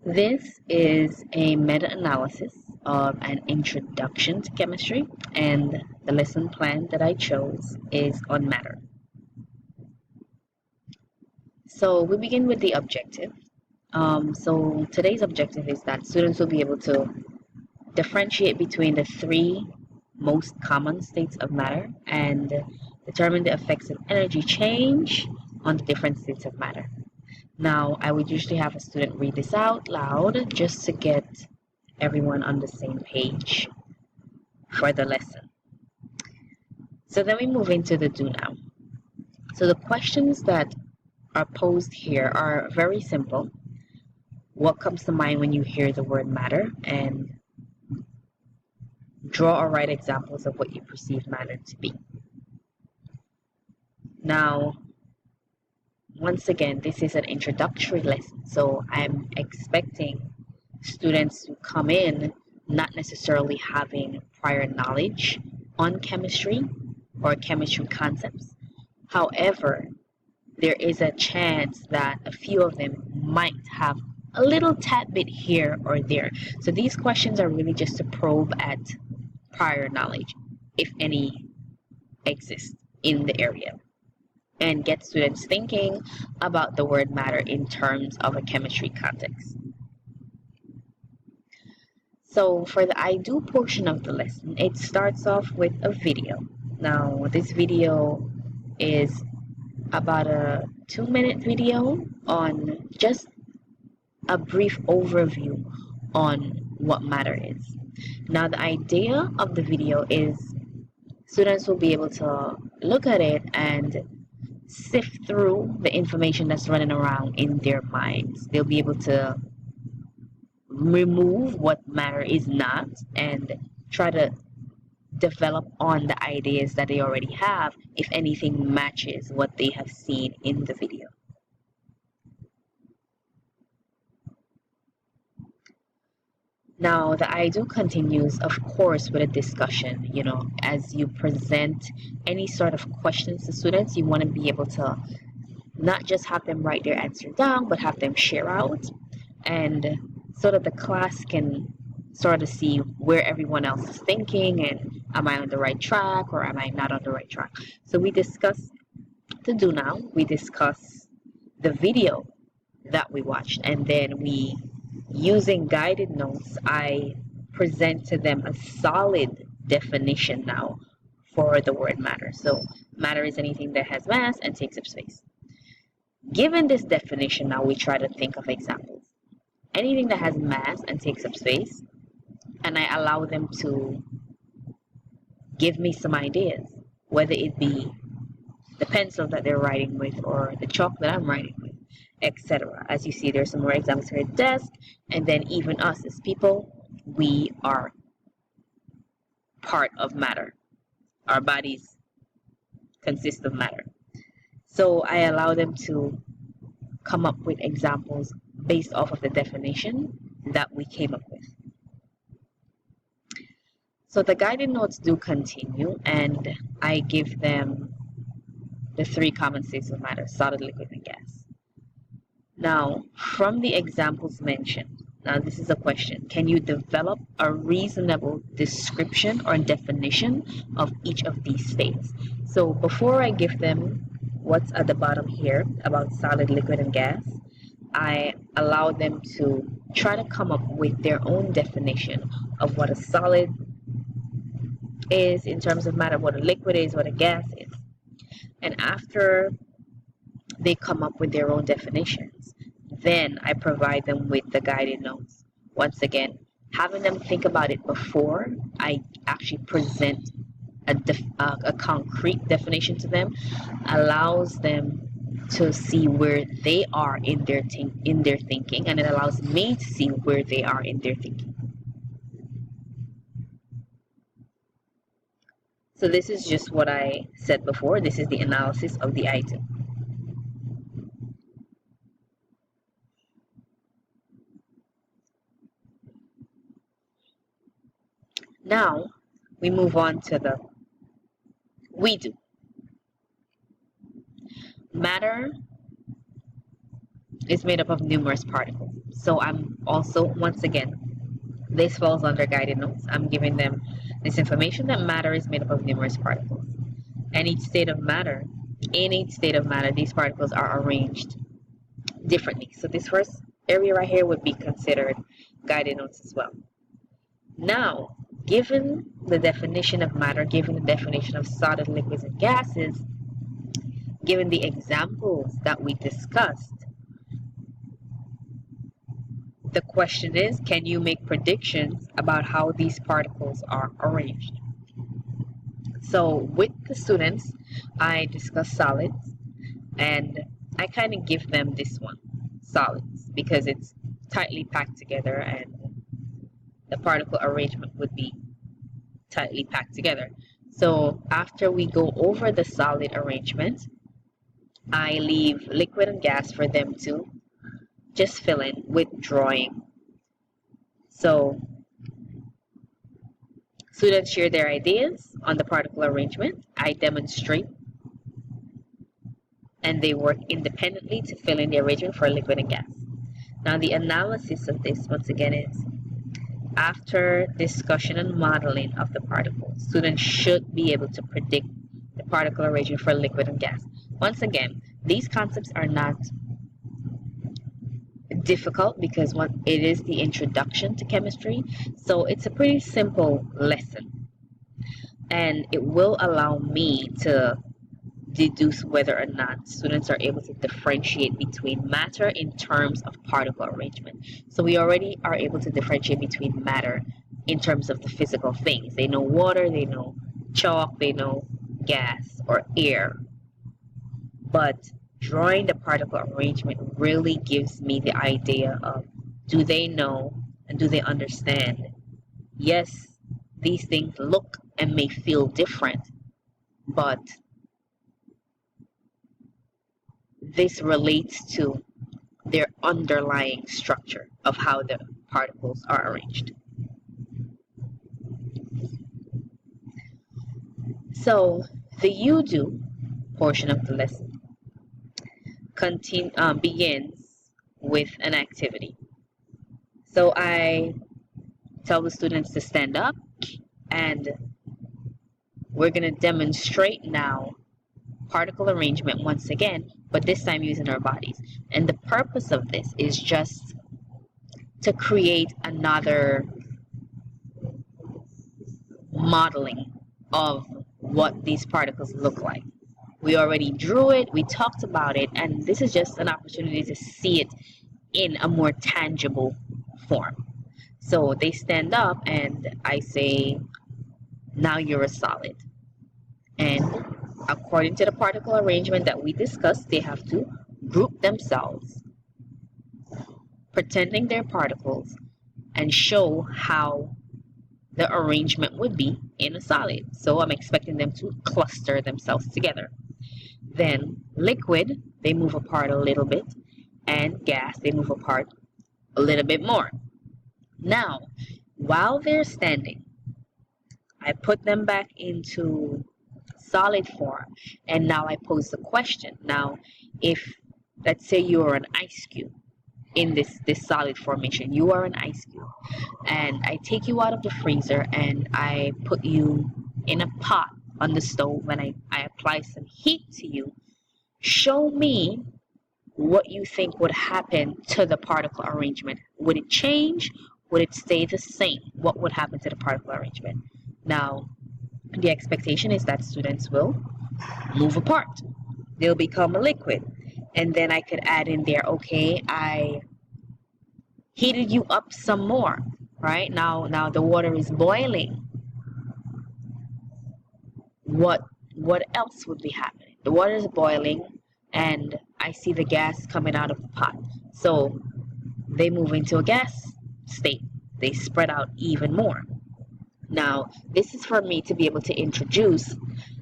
This is a meta-analysis of an introduction to chemistry, and the lesson plan that I chose is on matter. So we begin with the objective. So today's objective is that students will be able to differentiate between the three most common states of matter and determine the effects of energy change on the different states of matter. Now, I would usually have a student read this out loud just to get everyone on the same page for the lesson. So then we move into the do now. So the questions that are posed here are very simple. What comes to mind when you hear the word matter? And draw or write examples of what you perceive matter to be. Now, once again, this is an introductory lesson, so I'm expecting students to come in not necessarily having prior knowledge on chemistry or chemistry concepts. However, there is a chance that a few of them might have a little tad bit here or there. So these questions are really just to probe at prior knowledge, if any exists in the area, and get students thinking about the word matter in terms of a chemistry context. So for the I do portion of the lesson, it starts off with a video. Now this video is about a 2-minute video on just a brief overview on what matter is. Now the idea of the video is students will be able to look at it and sift through the information that's running around in their minds. They'll be able to remove what matter is not and try to develop on the ideas that they already have if anything matches what they have seen in the video. Now, the I do continues, of course, with a discussion. As you present any sort of questions to students, you want to be able to not just have them write their answer down, but have them share out, and so that the class can sort of see where everyone else is thinking and am I on the right track or am I not on the right track. So we discuss the do now, we discuss the video that we watched, and then using guided notes, I present to them a solid definition now for the word matter. So matter is anything that has mass and takes up space. Given this definition, now we try to think of examples. Anything that has mass and takes up space, and I allow them to give me some ideas, whether it be the pencil that they're writing with or the chalk that I'm writing with, etc. As you see, there's some more examples here at the desk, and then even us as people, we are part of matter. Our bodies consist of matter. So I allow them to come up with examples based off of the definition that we came up with. So the guided notes do continue, and I give them the three common states of matter: solid, liquid, and gas. Now, from the examples mentioned, now this is a question: can you develop a reasonable description or definition of each of these states? So before I give them what's at the bottom here about solid, liquid, and gas, I allow them to try to come up with their own definition of what a solid is in terms of matter, what a liquid is, what a gas is. And after they come up with their own definitions, then I provide them with the guided notes. Once again, having them think about it before I actually present a concrete definition to them allows them to see where they are in their thinking, and it allows me to see where they are in their thinking. So this is just what I said before. This is the analysis of the item. Now we move on to the we do. Matter is made up of numerous particles. So I'm also, once again, this falls under guided notes. I'm giving them this information that matter is made up of numerous particles. And each state of matter, in each state of matter, these particles are arranged differently. So this first area right here would be considered guided notes as well. Now, given the definition of matter, given the definition of solid, liquids, and gases, given the examples that we discussed, the question is, can you make predictions about how these particles are arranged? So with the students, I discuss solids, and I kind of give them this one, solids, because it's tightly packed together and the particle arrangement would be tightly packed together. So after we go over the solid arrangement, I leave liquid and gas for them to just fill in with drawing. So students share their ideas on the particle arrangement. I demonstrate, and they work independently to fill in the arrangement for liquid and gas. Now the analysis of this, once again, is after discussion and modeling of the particles, students should be able to predict the particle arrangement for liquid and gas. Once again, these concepts are not difficult because it is the introduction to chemistry, so it's a pretty simple lesson, and it will allow me to deduce whether or not students are able to differentiate between matter in terms of particle arrangement. So we already are able to differentiate between matter in terms of the physical things. They know water, they know chalk, they know gas or air. But drawing the particle arrangement really gives me the idea of, do they know and do they understand? Yes, these things look and may feel different, but this relates to their underlying structure of how the particles are arranged. So the you do portion of the lesson begins with an activity. So I tell the students to stand up, and we're going to demonstrate now particle arrangement once again, but this time using our bodies. And the purpose of this is just to create another modeling of what these particles look like. We already drew it, we talked about it, and this is just an opportunity to see it in a more tangible form. So they stand up and I say, now you're a solid. And according to the particle arrangement that we discussed, they have to group themselves, pretending they're particles, and show how the arrangement would be in a solid. So I'm expecting them to cluster themselves together. Then liquid, they move apart a little bit, and gas, they move apart a little bit more. Now, while they're standing, I put them back into solid form, and now I pose the question. Now, if let's say you are an ice cube in this solid formation, you are an ice cube, and I take you out of the freezer and I put you in a pot on the stove, and I apply some heat to you. Show me what you think would happen to the particle arrangement. Would it change? Would it stay the same? What would happen to the particle arrangement? Now, the expectation is that students will move apart. They'll become a liquid. And then I could add in there, okay, I heated you up some more, right? Now the water is boiling. What else would be happening? The water is boiling and I see the gas coming out of the pot. So they move into a gas state. They spread out even more. Now, this is for me to be able to introduce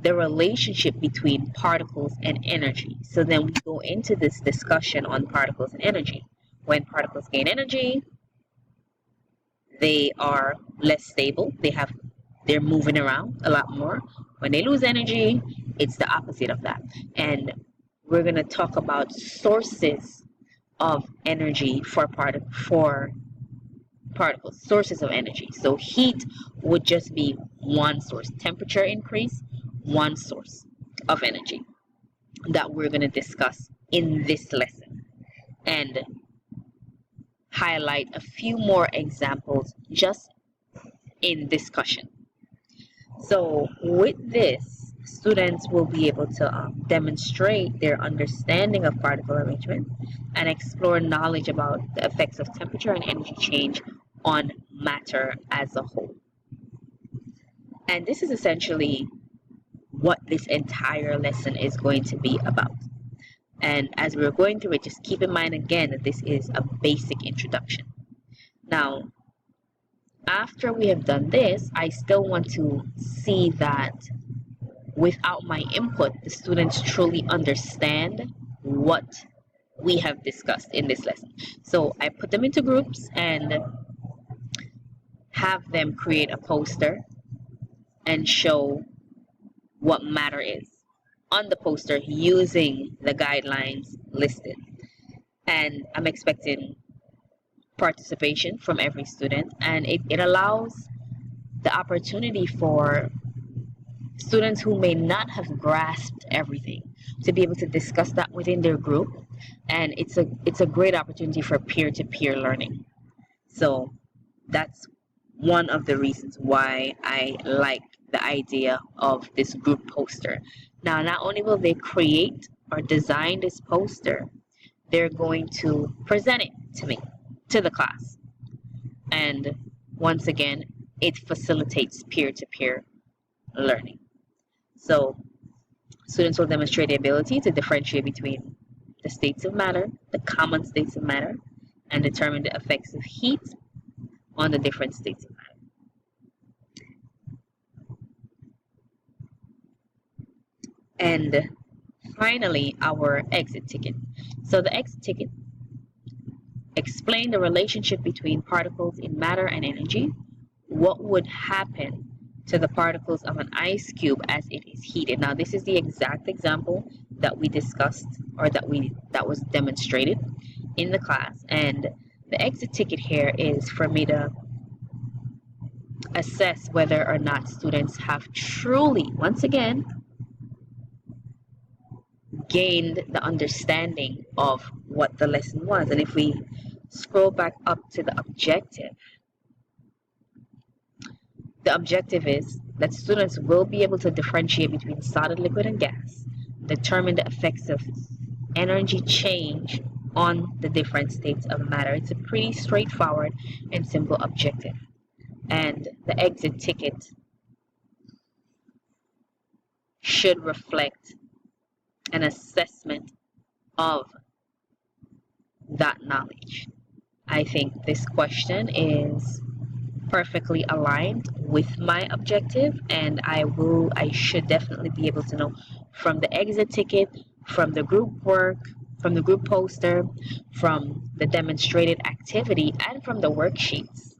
the relationship between particles and energy. So then we go into this discussion on particles and energy. When particles gain energy, they are less stable. They're moving around a lot more. When they lose energy, it's the opposite of that. And we're going to talk about sources of energy for particles, sources of energy. So heat would just be one source. Temperature increase, one source of energy that we're going to discuss in this lesson, and highlight a few more examples just in discussion. So with this, students will be able to demonstrate their understanding of particle arrangement and explore knowledge about the effects of temperature and energy change on matter as a whole. And this is essentially what this entire lesson is going to be about. And as we're going through it, just keep in mind again that this is a basic introduction. Now, after we have done this, I still want to see that without my input, the students truly understand what we have discussed in this lesson. So I put them into groups and have them create a poster and show what matter is on the poster using the guidelines listed. And I'm expecting participation from every student, and it allows the opportunity for students who may not have grasped everything to be able to discuss that within their group, and it's a great opportunity for peer-to-peer learning. So that's one of the reasons why I like the idea of this group poster. Now, not only will they create or design this poster, they're going to present it to me, to the class. And once again, it facilitates peer-to-peer learning. So students will demonstrate the ability to differentiate between the states of matter, the common states of matter, and determine the effects of heat on the different states of matter. And finally, our exit ticket. So the exit ticket explain the relationship between particles in matter and energy. What would happen to the particles of an ice cube as it is heated? Now, this is the exact example that we discussed, or that was demonstrated in the class. And the exit ticket here is for me to assess whether or not students have truly, once again, gained the understanding of what the lesson was. And if we scroll back up to the objective is that students will be able to differentiate between solid, liquid, and gas, determine the effects of energy change on the different states of matter. It's a pretty straightforward and simple objective. And the exit ticket should reflect an assessment of that knowledge. I think this question is perfectly aligned with my objective, and I should definitely be able to know from the exit ticket, from the group work, from the group poster, from the demonstrated activity, and from the worksheets,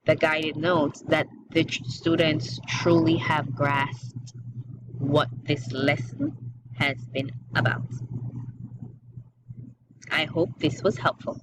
the guided notes, that the students truly have grasped what this lesson has been about. I hope this was helpful.